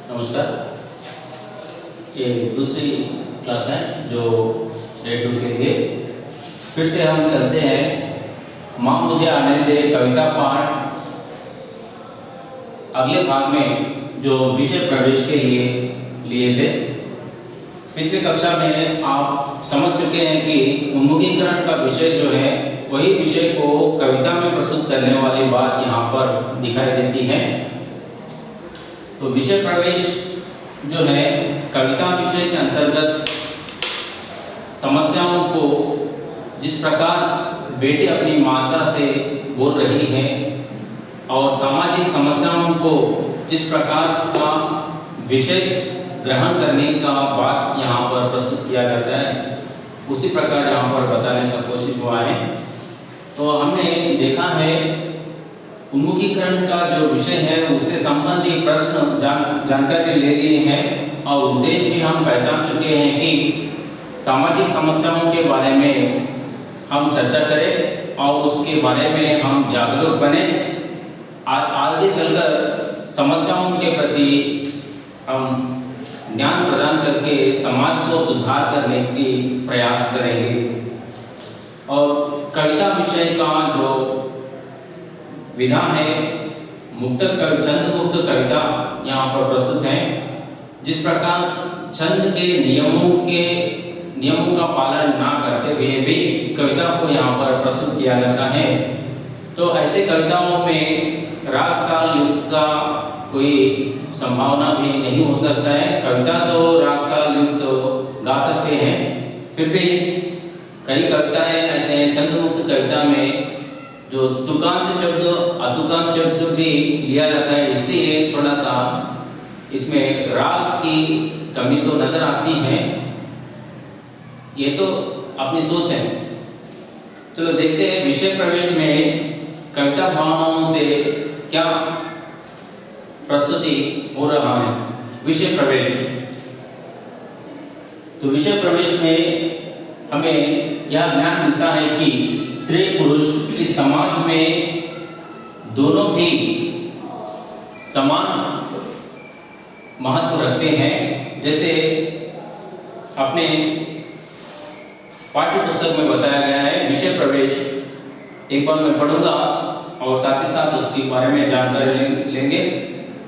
नमस्कार। ये दूसरी क्लास है जो ग्रेड 2 के लिए। फिर से हम चलते हैं माँ मुझे आने दे कविता पाठ। अगले भाग में जो विषय प्रवेश के लिए थे, पिछली कक्षा में आप समझ चुके हैं कि उन्मुखीकरण का विषय जो है वही विषय को कविता में प्रस्तुत करने वाली बात यहाँ पर दिखाई देती है। तो विषय प्रवेश जो है कविता विषय के अंतर्गत समस्याओं को जिस प्रकार बेटी अपनी माता से बोल रही है और सामाजिक समस्याओं को जिस प्रकार का विषय ग्रहण करने का बात यहाँ पर प्रस्तुत किया जाता है, उसी प्रकार यहाँ पर बताने का कोशिश हुआ है। तो हमने देखा है उन्मुखीकरण का जो विषय है उससे संबंधित प्रश्न जानकारी ले लिए हैं और उद्देश्य भी हम पहचान चुके हैं कि सामाजिक समस्याओं के बारे में हम चर्चा करें और उसके बारे में हम जागरूक बने। आगे चलकर समस्याओं के प्रति हम ज्ञान प्रदान करके समाज को सुधार करने की प्रयास करेंगे। और कविता विषय का जो विधा है छंद मुक्त कविता यहाँ पर प्रस्तुत है। जिस प्रकार छंद के नियमों का पालन ना करते हुए भी कविता को यहाँ पर प्रस्तुत किया जाता है, तो ऐसे कविताओं में राग ताल युक्त का कोई संभावना भी नहीं हो सकता है। कविता तो राग ताल युक्त गा सकते हैं, फिर भी कई कविताएं ऐसे हैं छंद मुक्त कविता में जो तुकांत शब्द अतुकांत शब्द भी लिया जाता है, इसलिए थोड़ा सा इसमें राग की कमी तो नजर आती है। ये तो अपनी सोच है। चलो देखते हैं विषय प्रवेश में कविता भावनाओं से क्या प्रस्तुति हो रहा है। विषय प्रवेश, तो विषय प्रवेश में हमें यह ज्ञान मिलता है कि स्त्री पुरुष इस समाज में दोनों भी समान महत्व रखते हैं। जैसे अपने पाठ्य पुस्तक में बताया गया है, विषय प्रवेश एक बार मैं पढ़ूंगा और साथ ही साथ उसके बारे में जानकारी लेंगे।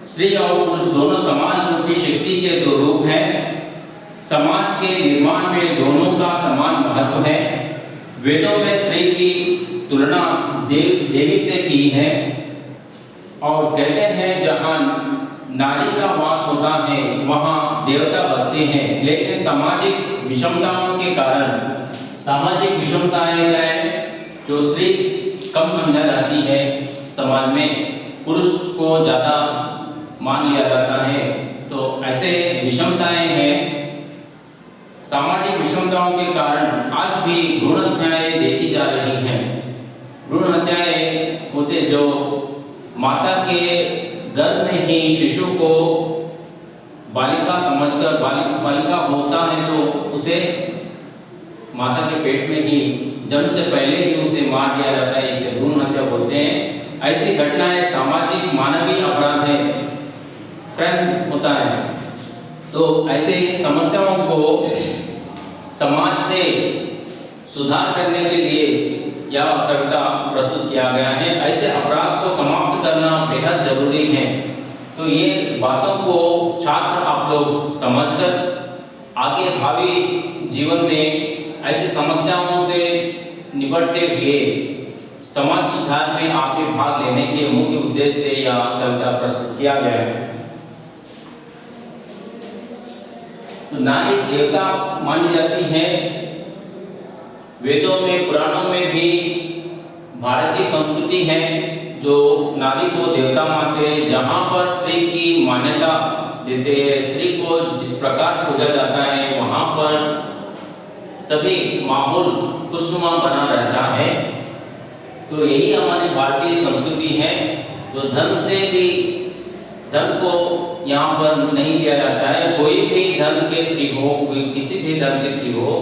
स्त्री और पुरुष दोनों समाज रूपी शक्ति के दो रूप हैं। समाज के निर्माण में दोनों का समान महत्व है। वेदों में स्त्री की तुलना देवी से की है और कहते हैं जहां नारी का वास होता है वहां देवता बसते हैं। लेकिन सामाजिक विषमताओं के कारण सामाजिक विषमताएं हैं, जो स्त्री कम समझा जाती है समाज में, पुरुष को ज़्यादा मान लिया जाता है। तो ऐसे विषमताएं हैं। सामाजिक विषमताओं के कारण आज भी भ्रूण हत्याएं देखी जा रही हैं। भ्रूण हत्याएं होते जो माता के गर्भ में ही शिशु को बालिका समझकर बालिका होता है तो उसे माता के पेट में ही जन्म से पहले ही उसे मार दिया जाता है, इसे भ्रूण हत्या बोलते हैं। ऐसी घटनाएं सामाजिक मानवीय अपराध है, क्राइम होता है। तो ऐसे समस्याओं को समाज से सुधार करने के लिए यह कविता प्रस्तुत किया गया है। ऐसे अपराध को समाप्त करना बेहद जरूरी है। तो ये बातों को छात्र आप लोग समझकर आगे भावी जीवन में ऐसी समस्याओं से निपटते हुए समाज सुधार में आप भी भाग लेने के मुख्य उद्देश्य से यह कविता प्रस्तुत किया गया है। नारी देवता मानी जाती है। वेदों में पुराणों में भी भारतीय संस्कृति है जो नारी को देवता मानते हैं। जहाँ पर स्त्री की मान्यता देते हैं, स्त्री को जिस प्रकार पूजा जाता है वहाँ पर सभी माहौल खुशनुमा बना रहता है। तो यही हमारी भारतीय संस्कृति है। तो धर्म को यहाँ पर नहीं लिया जाता है। कोई भी धर्म के स्त्री हो, कोई किसी भी धर्म के स्त्री हो,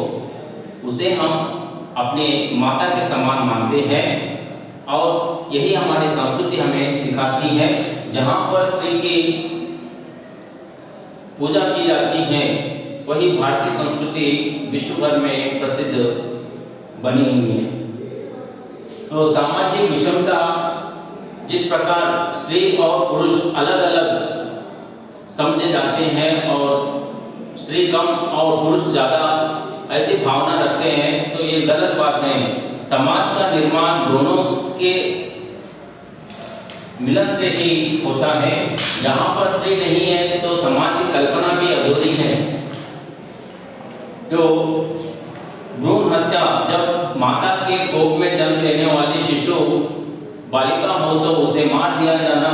उसे हम अपने माता के समान मानते हैं और यही हमारी संस्कृति हमें सिखाती है। जहाँ पर स्त्री की पूजा की जाती है वही भारतीय संस्कृति विश्व भर में प्रसिद्ध बनी हुई है। तो सामाजिक विषमता, जिस प्रकार स्त्री और पुरुष अलग अलग समझे जाते हैं और स्त्री कम और पुरुष ज़्यादा ऐसी भावना रखते हैं, तो ये गलत बात है। समाज का निर्माण दोनों के मिलन से ही होता है। जहाँ पर स्त्री नहीं है तो समाज की कल्पना भी अधूरी है। तो भ्रूण हत्या, जब माता के कोख में जन्म लेने वाली शिशु बालिका हो तो उसे मार दिया जाना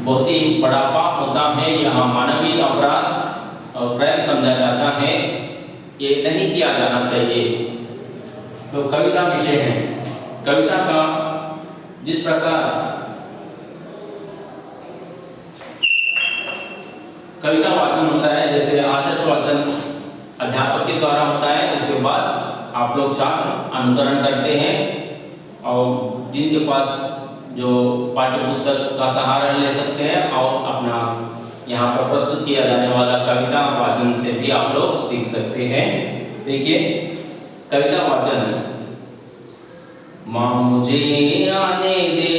बहुत ही बड़ा पाप होता है। यहाँ मानवीय अपराध और प्रेम समझा जाता है, ये नहीं किया जाना चाहिए। तो कविता विषय है। कविता का जिस प्रकार कविता वाचन होता है, जैसे आदर्श वाचन अध्यापक के द्वारा होता है, उसके बाद आप लोग छात्र अनुकरण करते हैं और जिनके पास जो पाठ्य पुस्तक का सहारा ले सकते हैं और अपना यहाँ पर प्रस्तुत किया जाने वाला कविता वाचन से भी आप लोग सीख सकते हैं। देखिए कविता वाचन। माँ मुझे आने दे।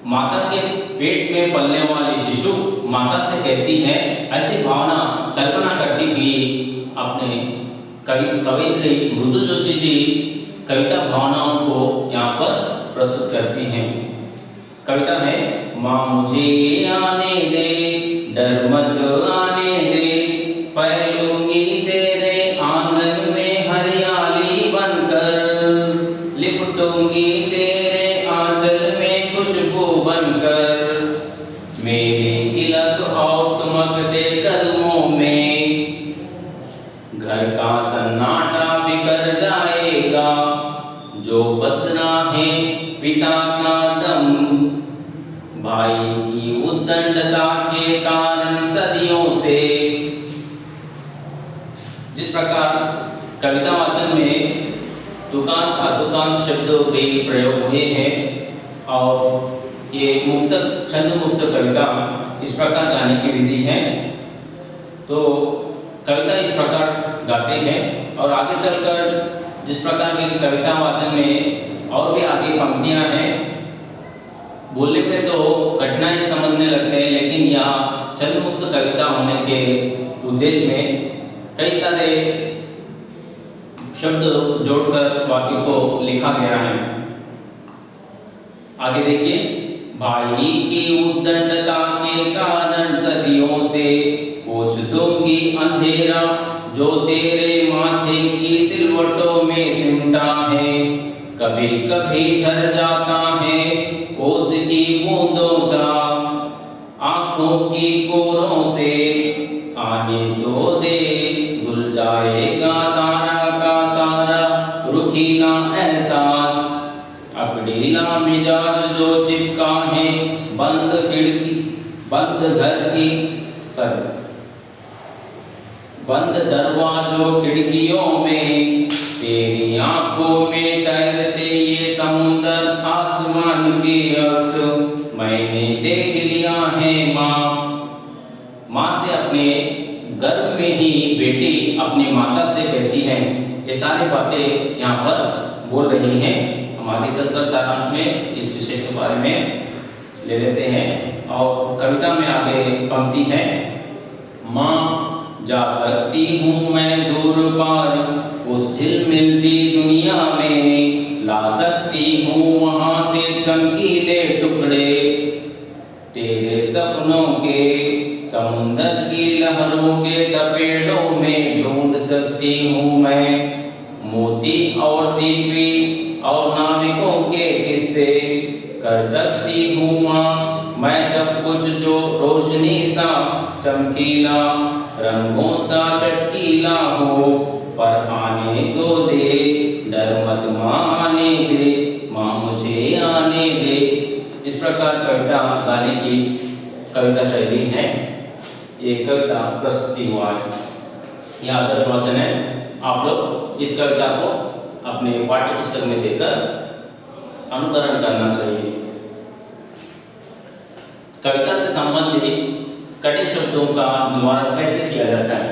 माता के पेट में पलने वाली शिशु माता से कहती है, ऐसी भावना कल्पना करती हुई अपने कवित्री मृदु जोशी जी कविता भावनाओं को यहाँ पर प्रस्तुत करती हैं। कविता है, माँ मुझे आने दे, डर मत आने दे, फैलूंगी तेरे आंगन में हरियाली बनकर, लिपटूंगी तेरे आंचल में खुशबू बनकर, मेरे गिलक और टुमकते कदमों में घर का सन्नाटा बिखर जाएगा, जो बसना है पिता का दम, भाई की उद्दंडता के कारण सदियों से। जिस प्रकार कविता वाचन में तुकांत अतुकांत शब्द भी प्रयोग हुए हैं और ये मुक्तक छंद मुक्त कविता इस प्रकार गाने की विधि है। तो कविता इस प्रकार गाते हैं और आगे चलकर जिस प्रकार की कविता वाचन में और भी आगे पंक्तियां हैं, बोलने पे तो कठिनाई समझने लगते हैं, लेकिन यहाँ छंद मुक्त कविता होने के उद्देश्य में कई सारे शब्द जोड़कर वाक्य को लिखा गया है। आगे देखिए, भाई की उद्दंडता के कारण सदियों से पोंछ दूंगी अंधेरा, जो तेरे माथे की सिलवटों में सिमटा है, कभी कभी झर जाता है ओस की बूंदों सा, आंखों की कोरों से आने तो दे, धुल जाएगा सारा का सारा रुखीला एहसास, अकड़ीला मिजाज जो चिपका है बंद खिड़की बंद घर की बंद दरवाजों खिड़कियों में, तेरी आंखों में तैरते ये समुंदर आसमान के अक्स मैंने देख लिया है। माँ से अपने गर्भ में ही बेटी अपनी माता से कहती है, ये सारी बातें यहाँ पर बोल रही हैं। हम आगे चलकर सारांश में इस विषय के बारे में ले लेते हैं और कविता में आगे पंक्ति है, माँ जा सकती हूँ मैं दूर पार उस झिलमिलती दुनिया में, ला सकती हूँ वहाँ से चमकीले टुकड़े, तेरे सपनों के समुंदर की लहरों के तपेड़ों में ढूंढ सकती हूँ मैं, मोती और सीपी और नाविकों के किस्से कर सकती हूँ माँ मैं सब कुछ, जो रोशनी सा चमकीला रंगों सा चटकीला हो, पर आने दो दे, डर मत माँ आने दे, माँ मुझे आने दे। इस प्रकार कविता गाने की कविता शैली है। ये कविता प्रस्तुति हुआ है, यह आदर्श वाचन है। आप लोग इस कविता को अपने पाठ्य पुस्तक में देखकर अनुकरण करना चाहिए। कविता से संबंधित कठिन शब्दों का निवारण कैसे किया जाता है।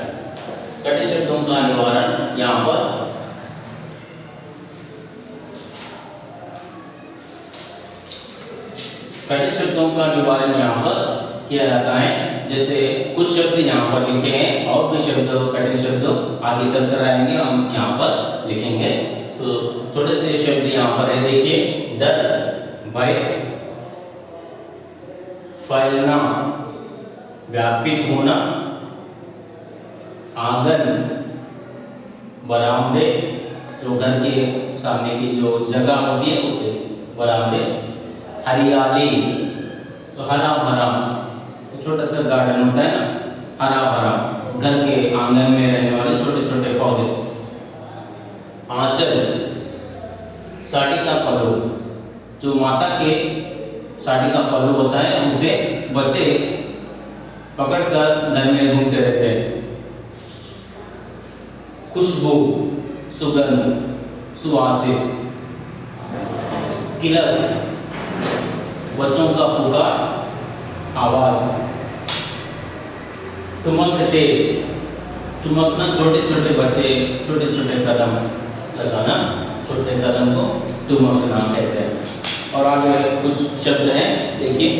कठिन शब्दों का निवारण यहाँ पर कठिन शब्दों का निवारण यहाँ पर किया जाता है। जैसे कुछ शब्द यहाँ पर लिखे हैं और भी शब्द कठिन शब्द आगे चलकर आएंगे, हम यहाँ पर लिखेंगे। तो थोड़े से शब्द यहाँ पर है, देखिए, डर, भय, फैलना, व्यापित होना, आंगन, बरामदे, जो घर के सामने की जो जगह होती है उसे बरामदे, हरियाली, तो हरा भरा, तो छोटा सा गार्डन होता है ना, हरा भरा, घर के आंगन में रहने वाले छोटे छोटे पौधे। आंचल, साड़ी का पल्लू, जो माता के साड़ी का पल्लू होता है उसे बच्चे पकड़कर घर में घूमते रहते हैं। खुशबू, सुगंध, सुवासिक, किलक, बच्चों का पुकार, आवाज, तुमकते, तुमकना, छोटे छोटे बच्चे छोटे छोटे कदम लगाना, छोटे कदम को तुमकना कहते हैं। और आगे कुछ शब्द हैं, देखिए,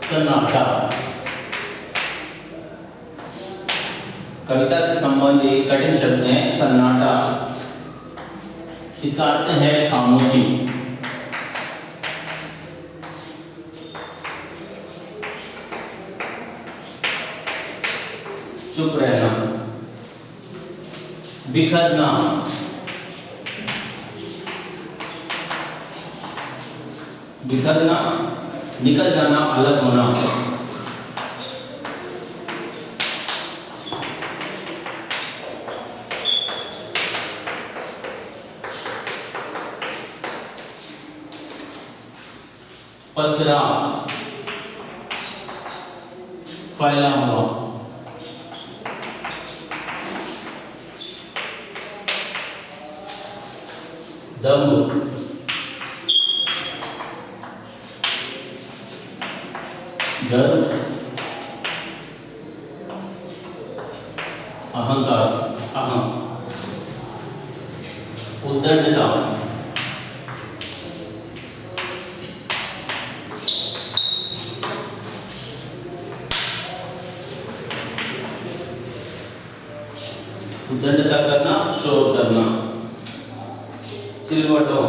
सन्नाटा, कविता से संबंधित कठिन शब्द है सन्नाटा। इसका अर्थ है खामोशी। चुप रहना, बिखरना, बिखरना, निकल जाना, अलग होना, पसरा, फैला हुआ, दम, गर्व, अहंकार, अहम, उद्दंडता, उद्दंडता करना, शोर करना, सिलवटो,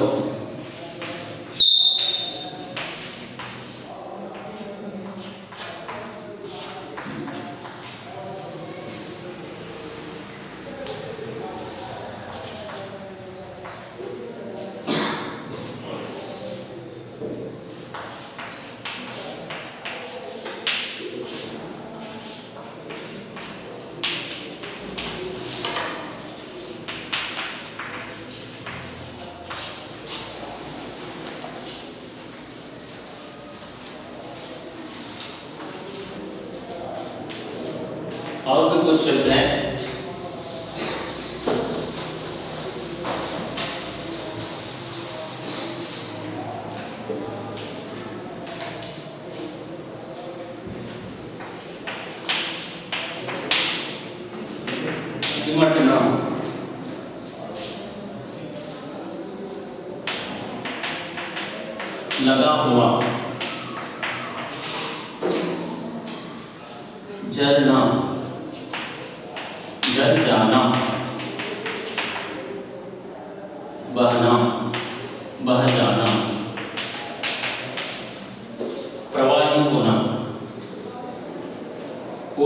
और भी कुछ शब्द हैं। सिमटना, लगा हुआ, झरना, जल जाना, बहना, बह जाना, प्रवाहित होना,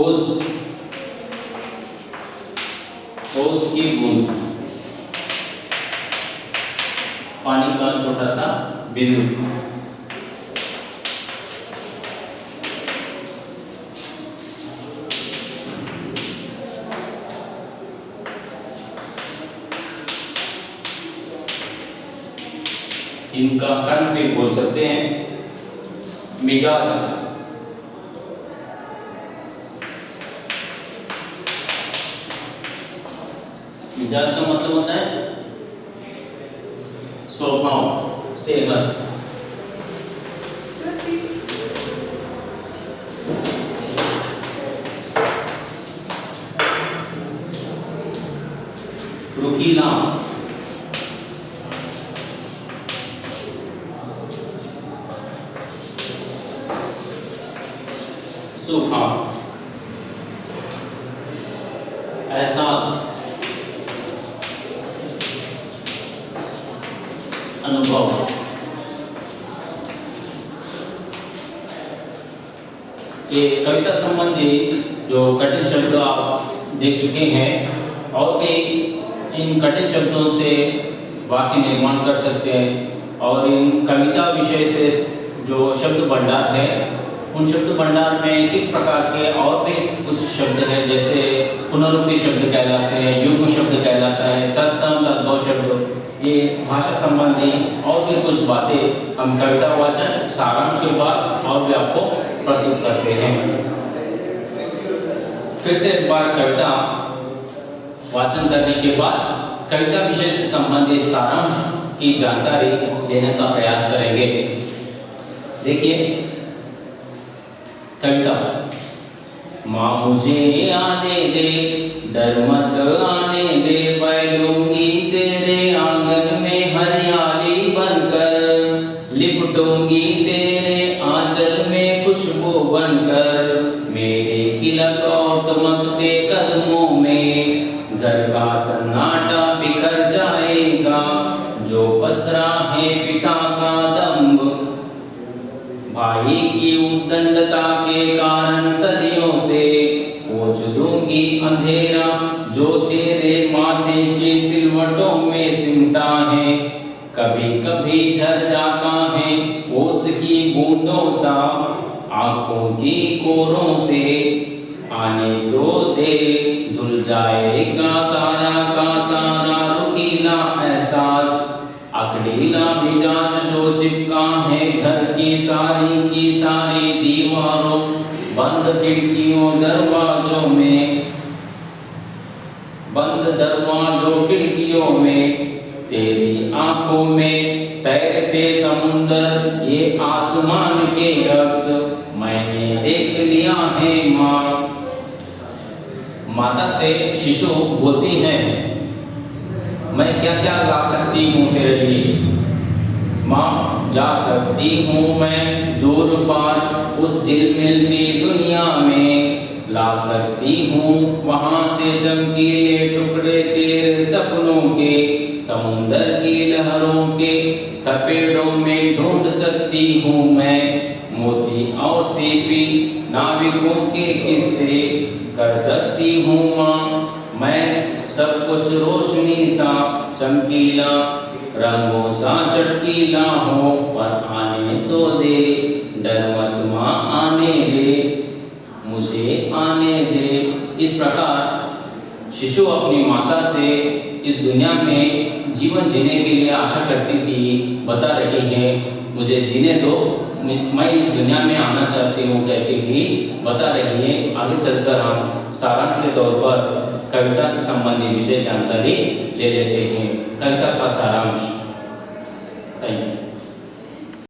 ओस, ओस की बूंद, पानी का छोटा सा बिंदु, इनका कर्म भी बोल सकते हैं। मिजाज, मिजाज का मतलब होता है स्वभाव, सेहत। रुखीला, सूखा। एहसास, अनुभव। ये कविता संबंधी जो कठिन शब्द आप देख चुके हैं, और भी इन कठिन शब्दों से वाक्य निर्माण कर सकते हैं। और इन कविता विषय से जो शब्द भंडार है, उन शब्द भंडार में किस प्रकार के और भी कुछ शब्द हैं, जैसे पुनरुक्ति शब्द कहलाते हैं, युग्म शब्द कहलाता है, तत्सम तद्भव शब्द, ये भाषा संबंधी और भी कुछ बातें हम कविता वाचन सारांश के बाद और भी आपको प्रस्तुत करते हैं। फिर से एक बार कविता वाचन करने के बाद कविता विषय से संबंधित सारांश की जानकारी लेने का प्रयास करेंगे। देखिए कविता। माँ मुझे आने दे, डर मत आने दे, फैलूंगी तेरे आंगन में हरियाली बनकर, लिपटूंगी तेरे आंचल में खुशबू बनकर, मेरे किलक और टमकते कदमों में घर का सन्नाटा बिखर जाएगा, जो पसरा है पिता का दम्भ, भाई की उद्दंडता के कारण सदियों से पोंछ दूंगी अंधेरा, जो तेरे माथे की सिलवटों में सिमटा है, कभी कभी झर जाता है ओस की बूंदों सा, आंखों की कोरों से आने दो दे, धुल जाएगा सारा का सारा रुखीला एहसास, अकड़ीला मिजाज जो चिपका है घर की सारी दीवारों, बंद खिड़कियों दरवाजों में, बंद दरवाजों खिड़कियों में, तेरी आंखों में तैरते समुंदर, ये आसमान के अक्स मैंने देख लिया है माँ। माता से शिशु बोलती है, मैं क्या क्या ला सकती हूँ तेरे लिए माँ, जा सकती हूँ मैं दूर पार उस झिलमिलती दुनिया में, ला सकती हूँ वहाँ से चमकीले टुकड़े तेरे सपनों के, समुंदर की लहरों के तपेड़ों में ढूंढ सकती हूँ मैं, मोती और सीपी नाविकों के किस्से कर सकती हूँ माँ, मैं सब कुछ रोशनी सा चमकीला, रंगों सा चटकीला हो, पर आने तो दे, डर मत माँ आने दे, मुझे आने दे। इस प्रकार शिशु अपनी माता से इस दुनिया में जीवन जीने के लिए आशा करती हुई बता रही है, मुझे जीने दो, मैं इस दुनिया में आना चाहती हूँ कहती हुई बता रही है। आगे चलकर हम सारांश के तौर पर कविता से संबंधित विषय जानकारी ले लेते हैं। कविता का सारांश। Thank you.